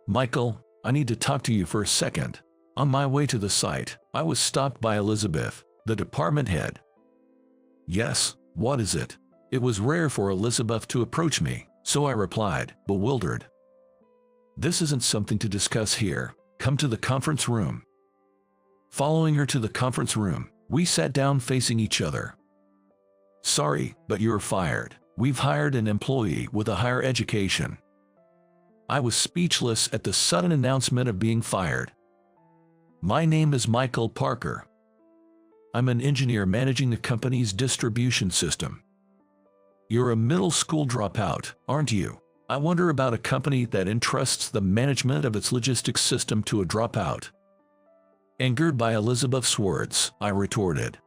Michael, I need to talk to you for a second. On my way to the site, I was stopped by Elizabeth, the department head. Yes, what is it? It was rare for Elizabeth to approach me, so I replied, bewildered. This isn't something to discuss here. Come to the conference room. Following her to the conference room, we sat down facing each other. Sorry, but you're fired. We've hired an employee with a higher education. I was speechless at the sudden announcement of being fired. My name is Michael Parker. I'm an engineer managing the company's distribution system. You're a middle school dropout, aren't you? I wonder about a company that entrusts the management of its logistics system to a dropout. Angered by Elizabeth's words, I retorted.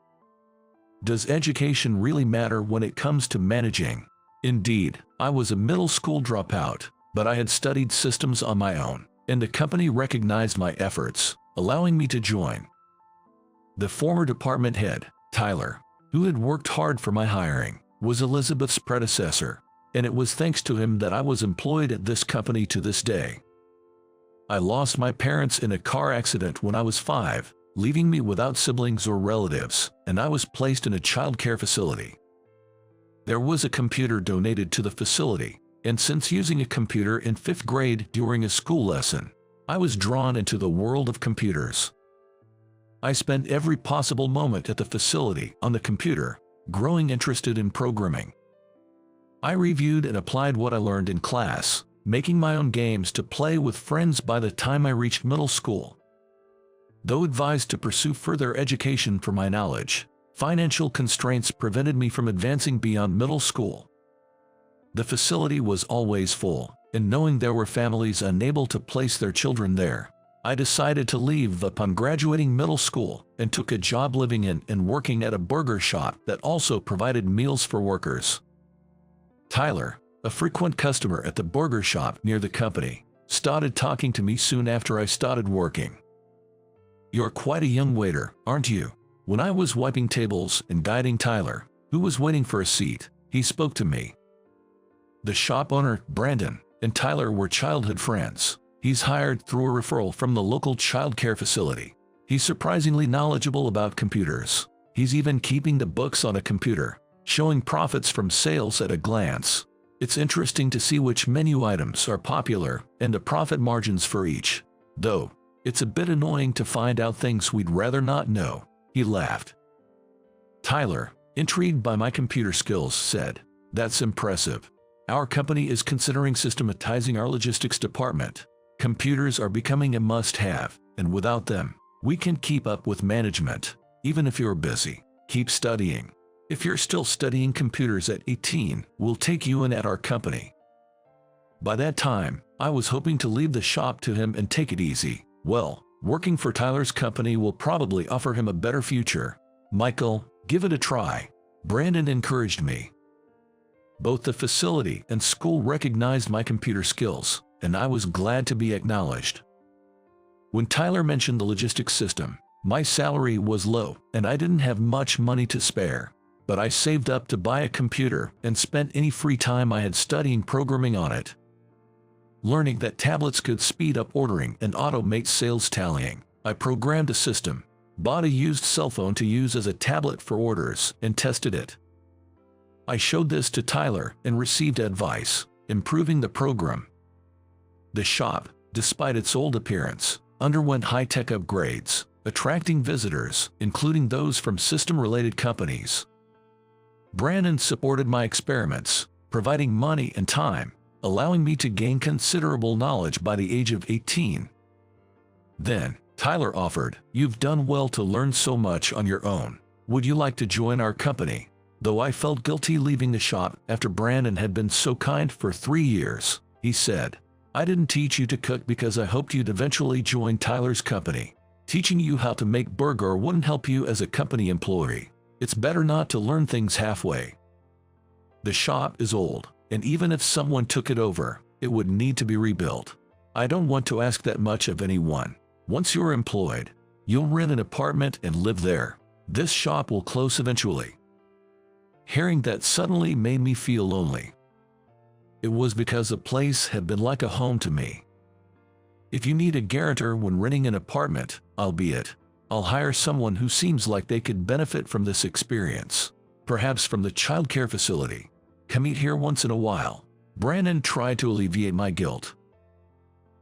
Does education really matter when it comes to managing? Indeed, I was a middle school dropout, but I had studied systems on my own, and the company recognized my efforts, allowing me to join. The former department head, Tyler, who had worked hard for my hiring, was Elizabeth's predecessor, and it was thanks to him that I was employed at this company to this day. I lost my parents in a car accident when I was 5, leaving me without siblings or relatives, and I was placed in a child care facility. There was a computer donated to the facility, and since using a computer in 5th grade during a school lesson, I was drawn into the world of computers. I spent every possible moment at the facility on the computer, growing interested in programming. I reviewed and applied what I learned in class, making my own games to play with friends by the time I reached middle school. Though advised to pursue further education for my knowledge, financial constraints prevented me from advancing beyond middle school. The facility was always full, and knowing there were families unable to place their children there, I decided to leave upon graduating middle school and took a job living in and working at a burger shop that also provided meals for workers. Tyler, a frequent customer at the burger shop near the company, started talking to me soon after I started working. You're quite a young waiter, aren't you? When I was wiping tables and guiding Tyler, who was waiting for a seat, he spoke to me. The shop owner, Brandon, and Tyler were childhood friends. He's hired through a referral from the local child care facility. He's surprisingly knowledgeable about computers. He's even keeping the books on a computer, showing profits from sales at a glance. It's interesting to see which menu items are popular and the profit margins for each. Though, it's a bit annoying to find out things we'd rather not know. He laughed. Tyler, intrigued by my computer skills, said, "That's impressive. Our company is considering systematizing our logistics department. Computers are becoming a must-have, and without them, we can keep up with management. Even if you're busy, keep studying. If you're still studying computers at 18, we'll take you in at our company." By that time, I was hoping to leave the shop to him and take it easy. Well, working for Tyler's company will probably offer him a better future. Michael, give it a try. Brandon encouraged me. Both the facility and school recognized my computer skills, and I was glad to be acknowledged. When Tyler mentioned the logistics system, my salary was low and I didn't have much money to spare, but I saved up to buy a computer and spent any free time I had studying programming on it. Learning that tablets could speed up ordering and automate sales tallying, I programmed a system, bought a used cell phone to use as a tablet for orders, and tested it. I showed this to Tyler and received advice, improving the program. The shop, despite its old appearance, underwent high-tech upgrades, attracting visitors, including those from system-related companies. Brandon supported my experiments, providing money and time, allowing me to gain considerable knowledge by the age of 18. Then, Tyler offered, "You've done well to learn so much on your own. Would you like to join our company?" Though I felt guilty leaving the shop after Brandon had been so kind for 3 years, he said, "I didn't teach you to cook because I hoped you'd eventually join Tyler's company. Teaching you how to make burger wouldn't help you as a company employee. It's better not to learn things halfway." The shop is old, and even if someone took it over, it would need to be rebuilt. I don't want to ask that much of anyone. Once you're employed, you'll rent an apartment and live there. This shop will close eventually. Hearing that suddenly made me feel lonely. It was because the place had been like a home to me. If you need a guarantor when renting an apartment, I'll be it. I'll hire someone who seems like they could benefit from this experience. Perhaps from the childcare facility. Come eat here once in a while. Brandon tried to alleviate my guilt.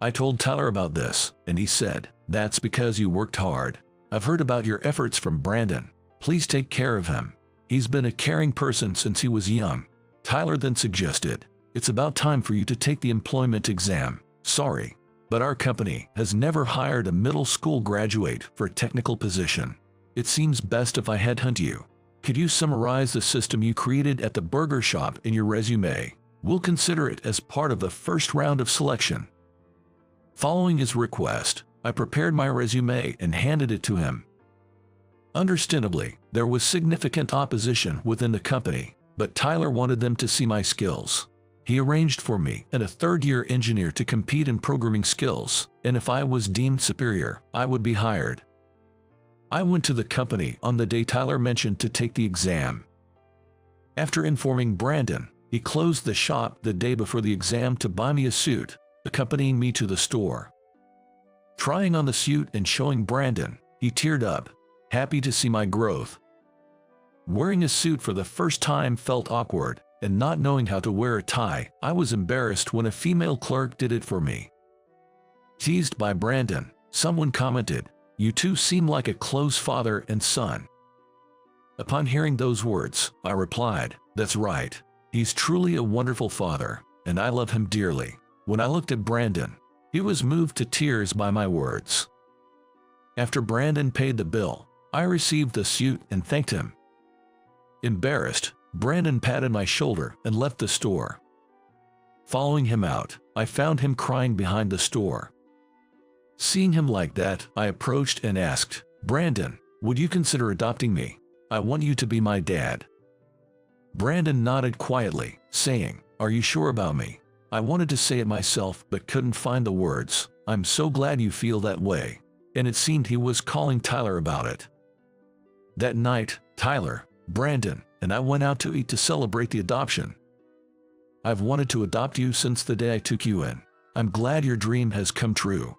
I told Tyler about this, and he said, "That's because you worked hard. I've heard about your efforts from Brandon. Please take care of him. He's been a caring person since he was young." Tyler then suggested, "It's about time for you to take the employment exam. Sorry, but our company has never hired a middle school graduate for a technical position. It seems best if I headhunt you. Could you summarize the system you created at the burger shop in your resume? We'll consider it as part of the first round of selection." Following his request, I prepared my resume and handed it to him. Understandably, there was significant opposition within the company, but Tyler wanted them to see my skills. He arranged for me and a third-year engineer to compete in programming skills, and if I was deemed superior, I would be hired. I went to the company on the day Tyler mentioned to take the exam. After informing Brandon, he closed the shop the day before the exam to buy me a suit, accompanying me to the store. Trying on the suit and showing Brandon, he teared up, happy to see my growth. Wearing a suit for the first time felt awkward, and not knowing how to wear a tie, I was embarrassed when a female clerk did it for me. Teased by Brandon, someone commented, "You two seem like a close father and son." Upon hearing those words, I replied, "That's right. He's truly a wonderful father, and I love him dearly." When I looked at Brandon, he was moved to tears by my words. After Brandon paid the bill, I received the suit and thanked him. Embarrassed, Brandon patted my shoulder and left the store. Following him out, I found him crying behind the store. Seeing him like that, I approached and asked, "Brandon, would you consider adopting me? I want you to be my dad." Brandon nodded quietly, saying, "Are you sure about me?" I wanted to say it myself but couldn't find the words. "I'm so glad you feel that way." And it seemed he was calling Tyler about it. That night, Tyler, Brandon, and I went out to eat to celebrate the adoption. "I've wanted to adopt you since the day I took you in. I'm glad your dream has come true."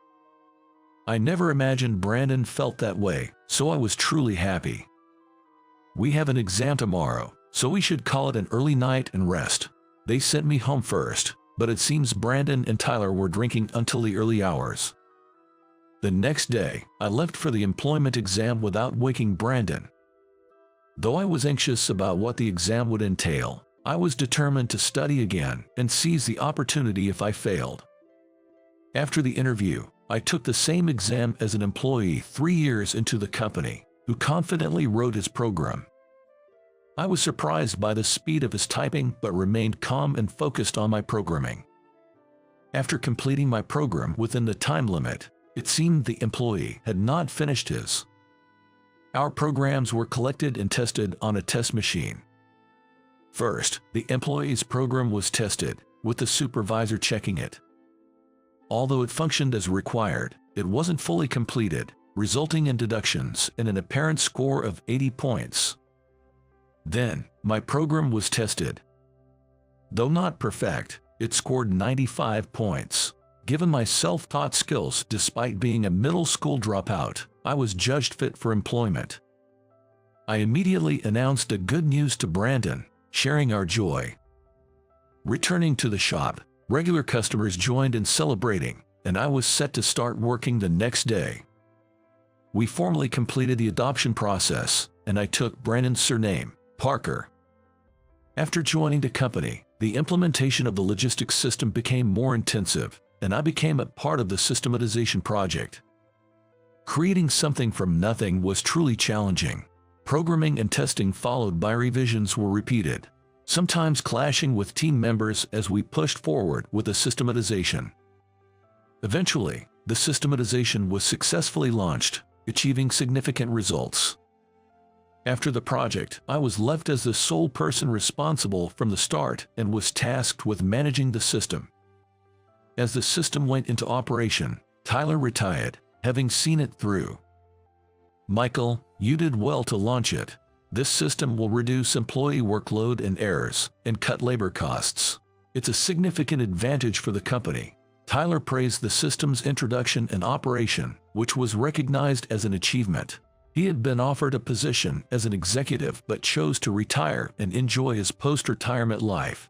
I never imagined Brandon felt that way, so I was truly happy. "We have an exam tomorrow, so we should call it an early night and rest." They sent me home first, but it seems Brandon and Tyler were drinking until the early hours. The next day, I left for the employment exam without waking Brandon. Though I was anxious about what the exam would entail, I was determined to study again and seize the opportunity if I failed. After the interview, I took the same exam as an employee 3 years into the company, who confidently wrote his program. I was surprised by the speed of his typing but remained calm and focused on my programming. After completing my program within the time limit, it seemed the employee had not finished his. Our programs were collected and tested on a test machine. First, the employee's program was tested, with the supervisor checking it. Although it functioned as required, it wasn't fully completed, resulting in deductions and an apparent score of 80 points. Then, my program was tested. Though not perfect, it scored 95 points. Given my self-taught skills despite being a middle school dropout, I was judged fit for employment. I immediately announced the good news to Brandon, sharing our joy. Returning to the shop, regular customers joined in celebrating, and I was set to start working the next day. We formally completed the adoption process, and I took Brandon's surname, Parker. After joining the company, the implementation of the logistics system became more intensive, and I became a part of the systematization project. Creating something from nothing was truly challenging. Programming and testing followed by revisions were repeated, sometimes clashing with team members as we pushed forward with the systematization. Eventually, the systematization was successfully launched, achieving significant results. After the project, I was left as the sole person responsible from the start and was tasked with managing the system. As the system went into operation, Tyler retired, having seen it through. "Michael, you did well to launch it. This system will reduce employee workload and errors, and cut labor costs. It's a significant advantage for the company." Tyler praised the system's introduction and operation, which was recognized as an achievement. He had been offered a position as an executive but chose to retire and enjoy his post-retirement life.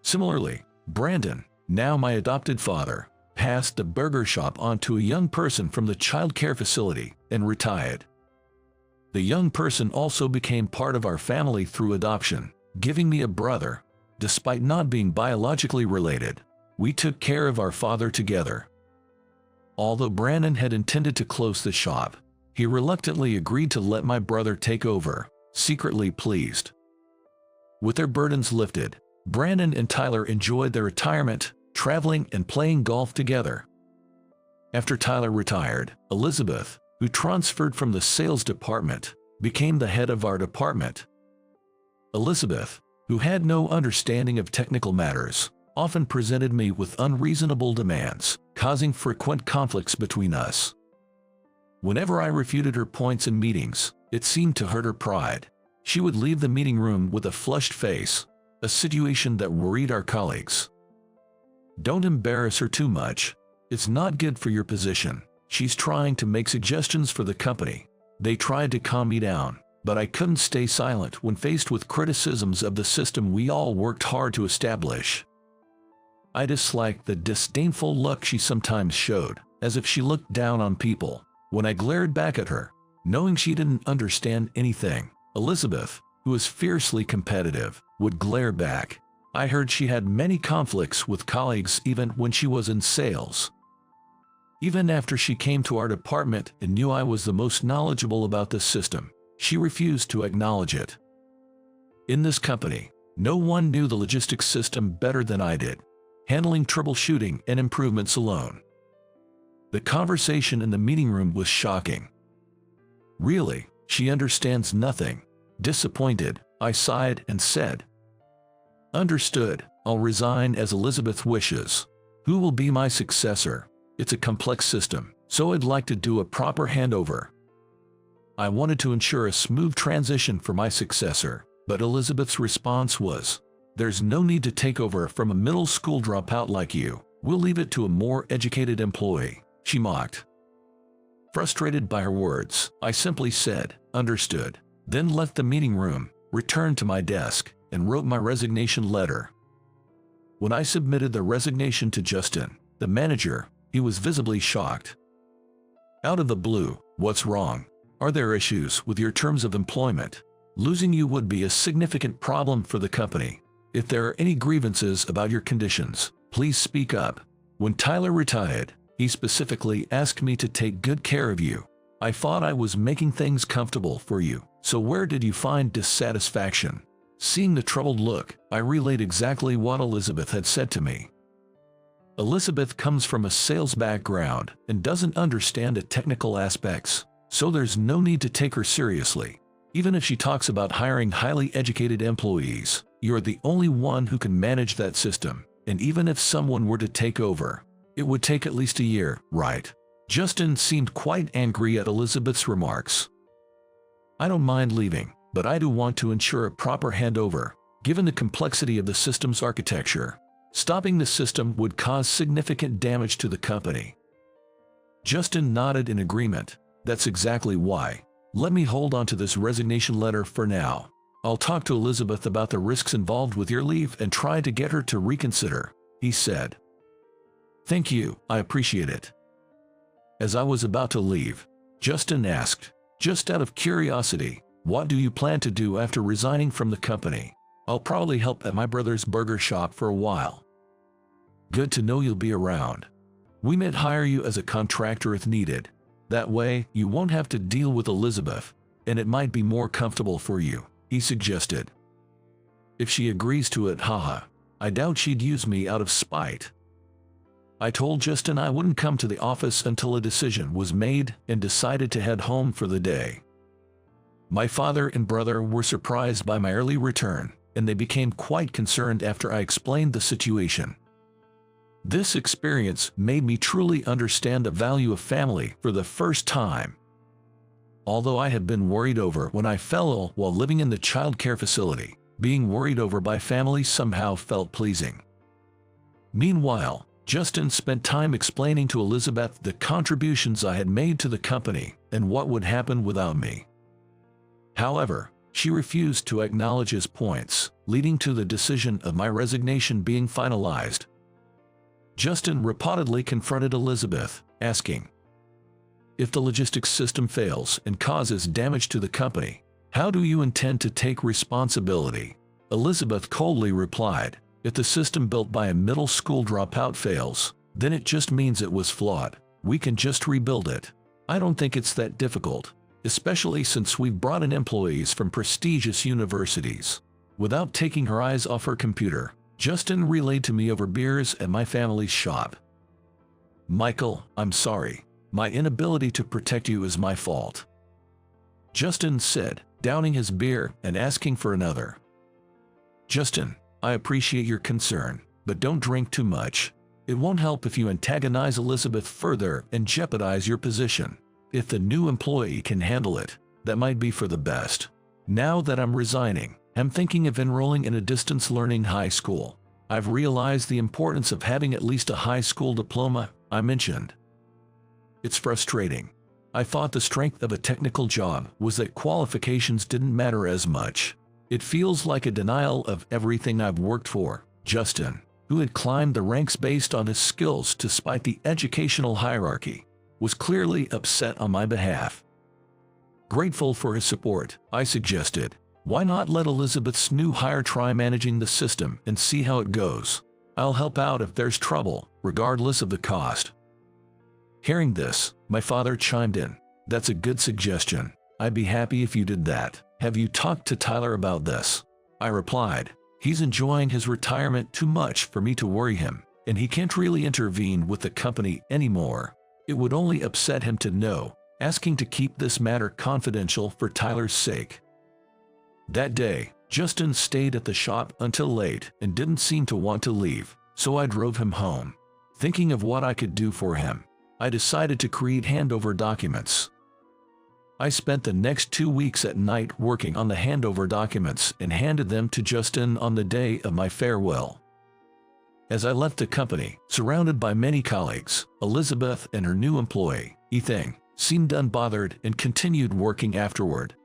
Similarly, Brandon, now my adopted father, passed the burger shop on to a young person from the child care facility and retired. The young person also became part of our family through adoption, giving me a brother. Despite not being biologically related, we took care of our father together. Although Brandon had intended to close the shop, he reluctantly agreed to let my brother take over, secretly pleased. With their burdens lifted, Brandon and Tyler enjoyed their retirement, traveling and playing golf together. After Tyler retired, Elizabeth, who transferred from the sales department, became the head of our department. Elizabeth, who had no understanding of technical matters, often presented me with unreasonable demands, causing frequent conflicts between us. Whenever I refuted her points in meetings, it seemed to hurt her pride. She would leave the meeting room with a flushed face, a situation that worried our colleagues. "Don't embarrass her too much. It's not good for your position. She's trying to make suggestions for the company." They tried to calm me down, but I couldn't stay silent when faced with criticisms of the system we all worked hard to establish. I disliked the disdainful look she sometimes showed, as if she looked down on people. When I glared back at her, knowing she didn't understand anything, Elizabeth, who was fiercely competitive, would glare back. I heard she had many conflicts with colleagues even when she was in sales. Even after she came to our department and knew I was the most knowledgeable about this system, she refused to acknowledge it. In this company, no one knew the logistics system better than I did, handling troubleshooting and improvements alone. The conversation in the meeting room was shocking. "Really, she understands nothing." Disappointed, I sighed and said, "Understood, I'll resign as Elizabeth wishes. Who will be my successor? It's a complex system, so I'd like to do a proper handover." I wanted to ensure a smooth transition for my successor, but Elizabeth's response was, "There's no need to take over from a middle school dropout like you. We'll leave it to a more educated employee," she mocked. Frustrated by her words, I simply said, "Understood," then left the meeting room, returned to my desk, and wrote my resignation letter. When I submitted the resignation to Justin, the manager, he was visibly shocked. "Out of the blue, what's wrong? Are there issues with your terms of employment? Losing you would be a significant problem for the company. If there are any grievances about your conditions, please speak up." When Tyler retired, he specifically asked me to take good care of you. "I thought I was making things comfortable for you, so where did you find dissatisfaction?" Seeing the troubled look, I relayed exactly what Elizabeth had said to me. Elizabeth comes from a sales background and doesn't understand the technical aspects, so there's no need to take her seriously. Even if she talks about hiring highly educated employees, you're the only one who can manage that system, and even if someone were to take over, it would take at least a year, right? Justin seemed quite angry at Elizabeth's remarks. "I don't mind leaving, but I do want to ensure a proper handover, given the complexity of the system's architecture. Stopping the system would cause significant damage to the company." Justin nodded in agreement. "That's exactly why. Let me hold on to this resignation letter for now. I'll talk to Elizabeth about the risks involved with your leave and try to get her to reconsider," he said. "Thank you, I appreciate it." As I was about to leave, Justin asked, "Just out of curiosity, what do you plan to do after resigning from the company?" "I'll probably help at my brother's burger shop for a while." "Good to know you'll be around. We might hire you as a contractor if needed. That way, you won't have to deal with Elizabeth, and it might be more comfortable for you," he suggested. If she agrees to it, haha, I doubt she'd use me out of spite. I told Justin I wouldn't come to the office until a decision was made and decided to head home for the day. My father and brother were surprised by my early return, and they became quite concerned after I explained the situation. This experience made me truly understand the value of family for the first time. Although I had been worried over when I fell ill while living in the child care facility, being worried over by family somehow felt pleasing. Meanwhile, Justin spent time explaining to Elizabeth the contributions I had made to the company and what would happen without me. However, she refused to acknowledge his points, leading to the decision of my resignation being finalized. Justin reportedly confronted Elizabeth, asking, "If the logistics system fails and causes damage to the company, how do you intend to take responsibility?" Elizabeth coldly replied, "If the system built by a middle school dropout fails, then it just means it was flawed. We can just rebuild it. I don't think it's that difficult, especially since we've brought in employees from prestigious universities." Without taking her eyes off her computer, Justin relayed to me over beers at my family's shop, "Michael, I'm sorry. My inability to protect you is my fault," Justin said, downing his beer and asking for another. "Justin, I appreciate your concern, but don't drink too much. It won't help if you antagonize Elizabeth further and jeopardize your position. If the new employee can handle it, that might be for the best. Now that I'm resigning, I'm thinking of enrolling in a distance learning high school. I've realized the importance of having at least a high school diploma," I mentioned. "It's frustrating. I thought the strength of a technical job was that qualifications didn't matter as much. It feels like a denial of everything I've worked for." Justin, who had climbed the ranks based on his skills despite the educational hierarchy, was clearly upset on my behalf. Grateful for his support, I suggested, "Why not let Elizabeth's new hire try managing the system and see how it goes? I'll help out if there's trouble, regardless of the cost." Hearing this, my father chimed in, "That's a good suggestion. I'd be happy if you did that. Have you talked to Tyler about this?" I replied, "He's enjoying his retirement too much for me to worry him, and he can't really intervene with the company anymore. It would only upset him to know, asking to keep this matter confidential for Tyler's sake." That day, Justin stayed at the shop until late and didn't seem to want to leave, so I drove him home. Thinking of what I could do for him, I decided to create handover documents. I spent the next 2 weeks at night working on the handover documents and handed them to Justin on the day of my farewell. As I left the company, surrounded by many colleagues, Elizabeth and her new employee, Ethan, seemed unbothered and continued working afterward.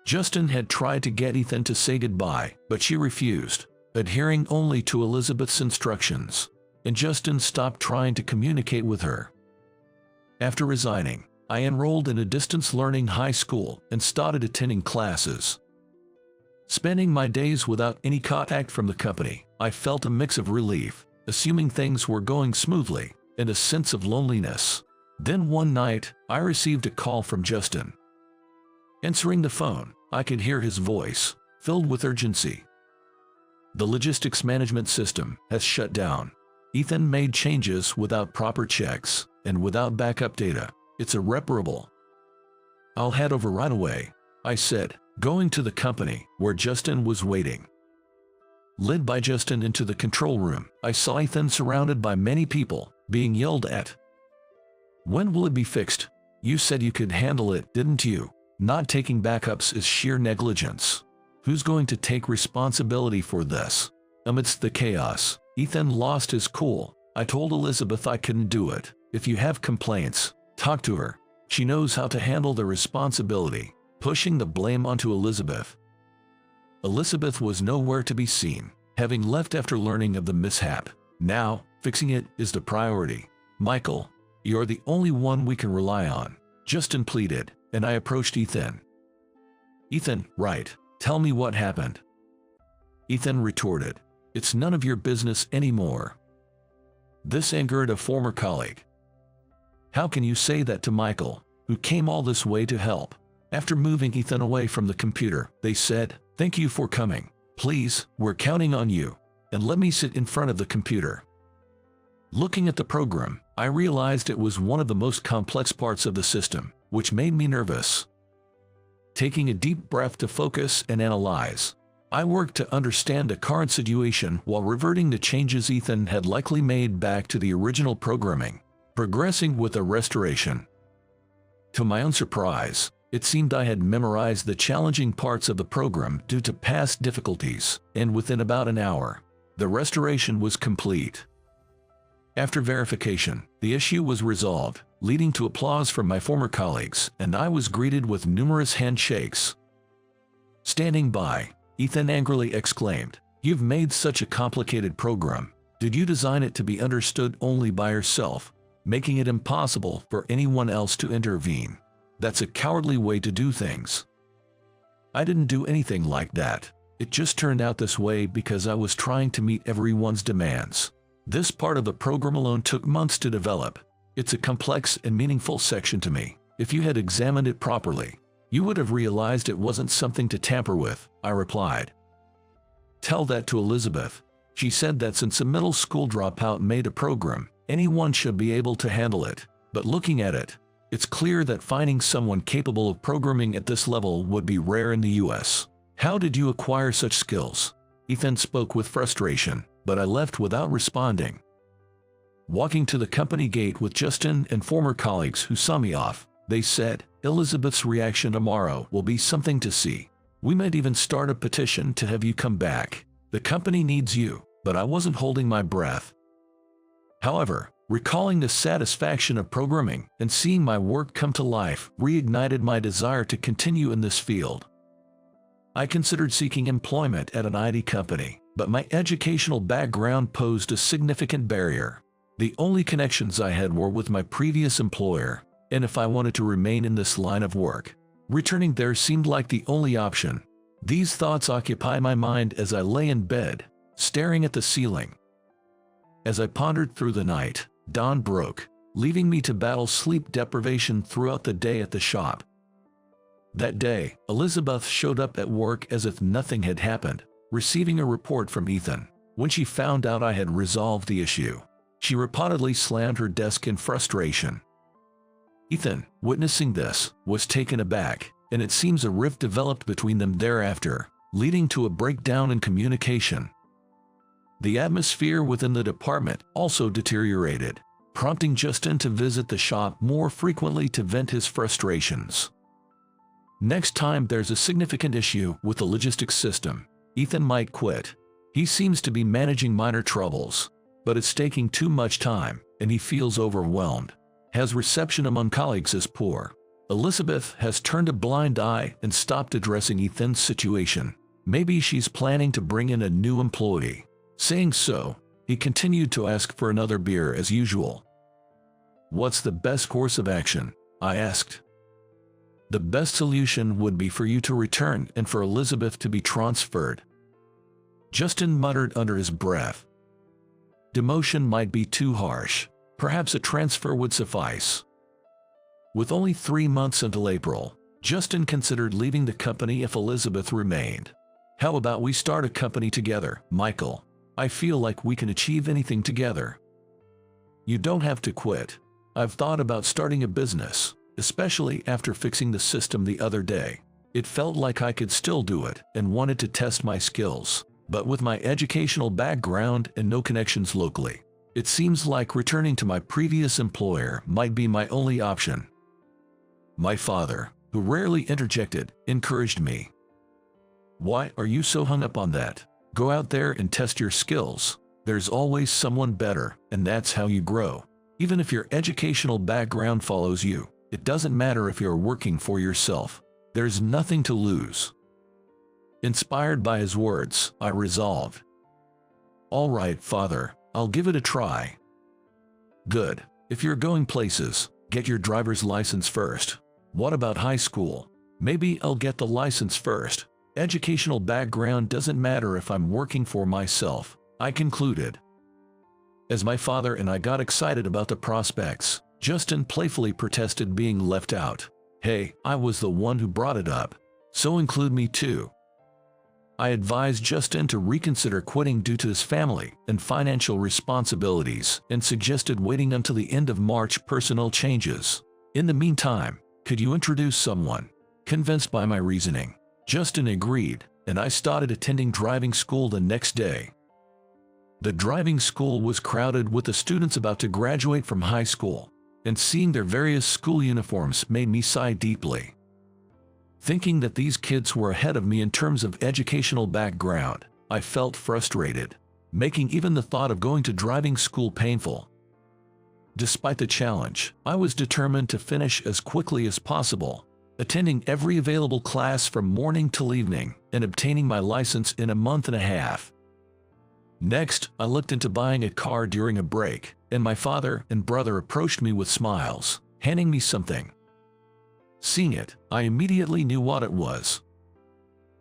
Justin had tried to get Ethan to say goodbye, but she refused, adhering only to Elizabeth's instructions, and Justin stopped trying to communicate with her. After resigning, I enrolled in a distance learning high school and started attending classes. Spending my days without any contact from the company, I felt a mix of relief, assuming things were going smoothly, and a sense of loneliness. Then one night, I received a call from Justin. Answering the phone, I could hear his voice, filled with urgency. "The logistics management system has shut down. Ethan made changes without proper checks and without backup data. It's irreparable." "I'll head over right away," I said, going to the company where Justin was waiting. Led by Justin into the control room, I saw Ethan surrounded by many people, being yelled at. "When will it be fixed? You said you could handle it, didn't you? Not taking backups is sheer negligence. Who's going to take responsibility for this?" Amidst the chaos, Ethan lost his cool. "I told Elizabeth I couldn't do it. If you have complaints, talk to her. She knows how to handle the responsibility," pushing the blame onto Elizabeth. Elizabeth was nowhere to be seen, having left after learning of the mishap. "Now, fixing it is the priority. Michael, you're the only one we can rely on," Justin pleaded, and I approached Ethan. "Ethan, right. Tell me what happened." Ethan retorted, "It's none of your business anymore." This angered a former colleague. "How can you say that to Michael, who came all this way to help?" After moving Ethan away from the computer, they said, "Thank you for coming. Please, we're counting on you, and let me sit in front of the computer." Looking at the program, I realized it was one of the most complex parts of the system, which made me nervous. Taking a deep breath to focus and analyze, I worked to understand the current situation while reverting the changes Ethan had likely made back to the original programming, progressing with a restoration. To my own surprise, it seemed I had memorized the challenging parts of the program due to past difficulties, and within about an hour, the restoration was complete. After verification, the issue was resolved, leading to applause from my former colleagues, and I was greeted with numerous handshakes. Standing by, Ethan angrily exclaimed, "You've made such a complicated program. Did you design it to be understood only by yourself, making it impossible for anyone else to intervene? That's a cowardly way to do things." I didn't do anything like that. It just turned out this way because I was trying to meet everyone's demands. This part of the program alone took months to develop. It's a complex and meaningful section to me. If you had examined it properly, you would have realized it wasn't something to tamper with, I replied. Tell that to Elizabeth. She said that since a middle school dropout made a program, anyone should be able to handle it. But looking at it, it's clear that finding someone capable of programming at this level would be rare in the US. How did you acquire such skills? Ethan spoke with frustration, but I left without responding. Walking to the company gate with Justin and former colleagues who saw me off, they said, "Elizabeth's reaction tomorrow will be something to see. We might even start a petition to have you come back. The company needs you," but I wasn't holding my breath. However, recalling the satisfaction of programming and seeing my work come to life reignited my desire to continue in this field. I considered seeking employment at an IT company, but my educational background posed a significant barrier. The only connections I had were with my previous employer, and if I wanted to remain in this line of work, returning there seemed like the only option. These thoughts occupied my mind as I lay in bed, staring at the ceiling. As I pondered through the night, dawn broke, leaving me to battle sleep deprivation throughout the day at the shop. That day, Elizabeth showed up at work as if nothing had happened, receiving a report from Ethan. When she found out I had resolved the issue, she reportedly slammed her desk in frustration. Ethan, witnessing this, was taken aback, and it seems a rift developed between them thereafter, leading to a breakdown in communication. The atmosphere within the department also deteriorated, prompting Justin to visit the shop more frequently to vent his frustrations. Next time there's a significant issue with the logistics system, Ethan might quit. He seems to be managing minor troubles, but it's taking too much time, and he feels overwhelmed. His reception among colleagues is poor. Elizabeth has turned a blind eye and stopped addressing Ethan's situation. Maybe she's planning to bring in a new employee. Saying so, he continued to ask for another beer as usual. "What's the best course of action?" I asked. "The best solution would be for you to return and for Elizabeth to be transferred," Justin muttered under his breath. "Demotion might be too harsh. Perhaps a transfer would suffice." With only 3 months until April, Justin considered leaving the company if Elizabeth remained. "How about we start a company together, Michael? I feel like we can achieve anything together." "You don't have to quit. I've thought about starting a business, especially after fixing the system the other day. It felt like I could still do it and wanted to test my skills, but with my educational background and no connections locally, it seems like returning to my previous employer might be my only option." My father, who rarely interjected, encouraged me. "Why are you so hung up on that? Go out there and test your skills. There's always someone better, and that's how you grow. Even if your educational background follows you, it doesn't matter if you're working for yourself. There's nothing to lose." Inspired by his words, I resolved. "All right, Father, I'll give it a try." "Good. If you're going places, get your driver's license first." "What about high school?" "Maybe I'll get the license first. Educational background doesn't matter if I'm working for myself," I concluded. As my father and I got excited about the prospects, Justin playfully protested being left out. "Hey, I was the one who brought it up, so include me too." I advised Justin to reconsider quitting due to his family and financial responsibilities and suggested waiting until the end of March personal changes. "In the meantime, could you introduce someone?" Convinced by my reasoning, Justin agreed, and I started attending driving school the next day. The driving school was crowded with the students about to graduate from high school, and seeing their various school uniforms made me sigh deeply. Thinking that these kids were ahead of me in terms of educational background, I felt frustrated, making even the thought of going to driving school painful. Despite the challenge, I was determined to finish as quickly as possible, attending every available class from morning till evening and obtaining my license in a month and a half. Next, I looked into buying a car during a break, and my father and brother approached me with smiles, handing me something. Seeing it, I immediately knew what it was.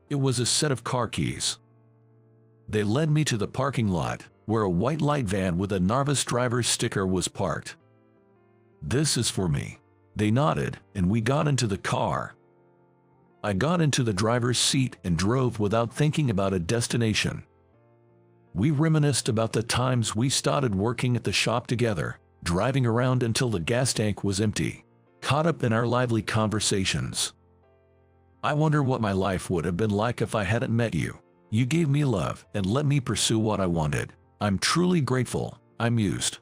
It was a set of car keys. They led me to the parking lot, where a white light van with a Narvis driver's sticker was parked. "This is for me." They nodded, and we got into the car. I got into the driver's seat and drove without thinking about a destination. We reminisced about the times we started working at the shop together, driving around until the gas tank was empty, caught up in our lively conversations. "I wonder what my life would have been like if I hadn't met you. You gave me love and let me pursue what I wanted. I'm truly grateful," I mused.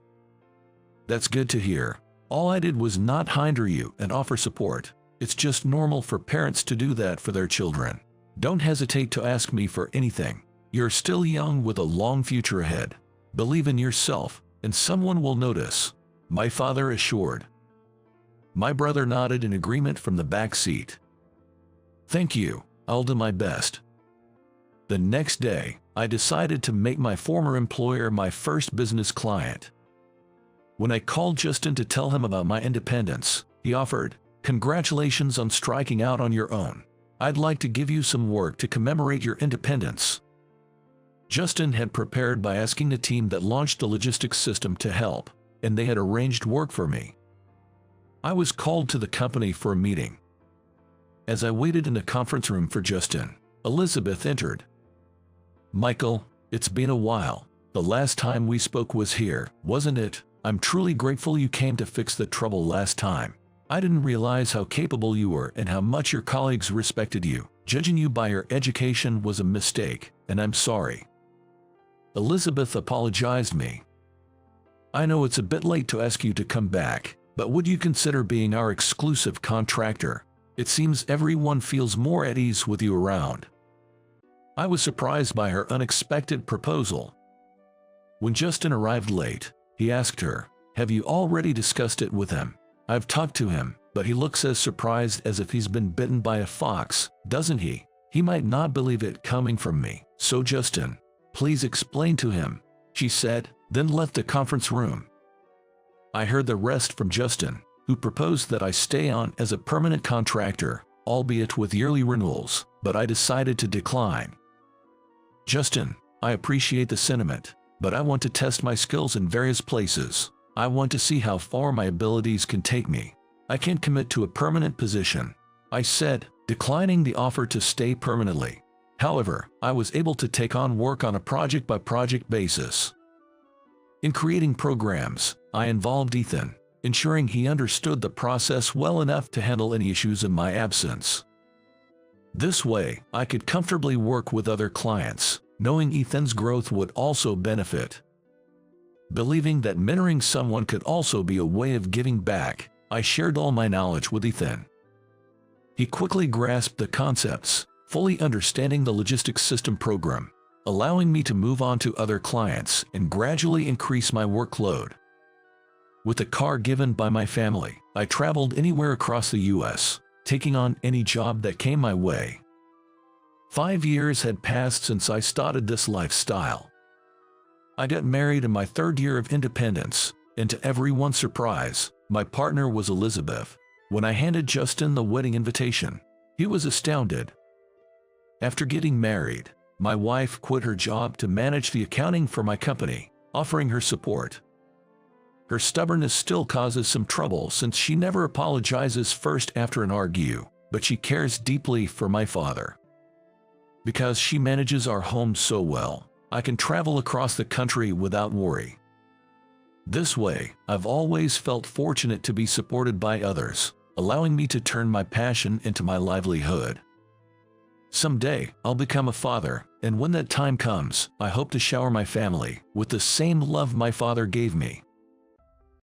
"That's good to hear. All I did was not hinder you and offer support. It's just normal for parents to do that for their children. Don't hesitate to ask me for anything. You're still young with a long future ahead. Believe in yourself, and someone will notice," my father assured. My brother nodded in agreement from the back seat. "Thank you. I'll do my best." The next day, I decided to make my former employer my first business client. When I called Justin to tell him about my independence, he offered, "Congratulations on striking out on your own. I'd like to give you some work to commemorate your independence." Justin had prepared by asking the team that launched the logistics system to help, and they had arranged work for me. I was called to the company for a meeting. As I waited in the conference room for Justin, Elizabeth entered. "Michael, it's been a while. The last time we spoke was here, wasn't it? I'm truly grateful you came to fix the trouble last time. I didn't realize how capable you were and how much your colleagues respected you. Judging you by your education was a mistake, and I'm sorry." Elizabeth apologized me. "I know it's a bit late to ask you to come back, but would you consider being our exclusive contractor? It seems everyone feels more at ease with you around." I was surprised by her unexpected proposal. When Justin arrived late, he asked her, "Have you already discussed it with him?" "I've talked to him, but he looks as surprised as if he's been bitten by a fox, doesn't he? He might not believe it coming from me. So Justin, please explain to him," she said, then left the conference room. I heard the rest from Justin, who proposed that I stay on as a permanent contractor, albeit with yearly renewals, but I decided to decline. "Justin, I appreciate the sentiment, but I want to test my skills in various places. I want to see how far my abilities can take me. I can't commit to a permanent position," I said, declining the offer to stay permanently. However, I was able to take on work on a project-by-project basis. In creating programs, I involved Ethan, ensuring he understood the process well enough to handle any issues in my absence. This way, I could comfortably work with other clients, knowing Ethan's growth would also benefit. Believing that mentoring someone could also be a way of giving back, I shared all my knowledge with Ethan. He quickly grasped the concepts, fully understanding the logistics system program, allowing me to move on to other clients and gradually increase my workload. With the car given by my family, I traveled anywhere across the U.S., taking on any job that came my way. 5 years had passed since I started this lifestyle. I got married in my 3rd year of independence, and to everyone's surprise, my partner was Elizabeth. When I handed Justin the wedding invitation, he was astounded. After getting married, my wife quit her job to manage the accounting for my company, offering her support. Her stubbornness still causes some trouble since she never apologizes first after an argue, but she cares deeply for my father. Because she manages our home so well, I can travel across the country without worry. This way, I've always felt fortunate to be supported by others, allowing me to turn my passion into my livelihood. Someday, I'll become a father, and when that time comes, I hope to shower my family with the same love my father gave me.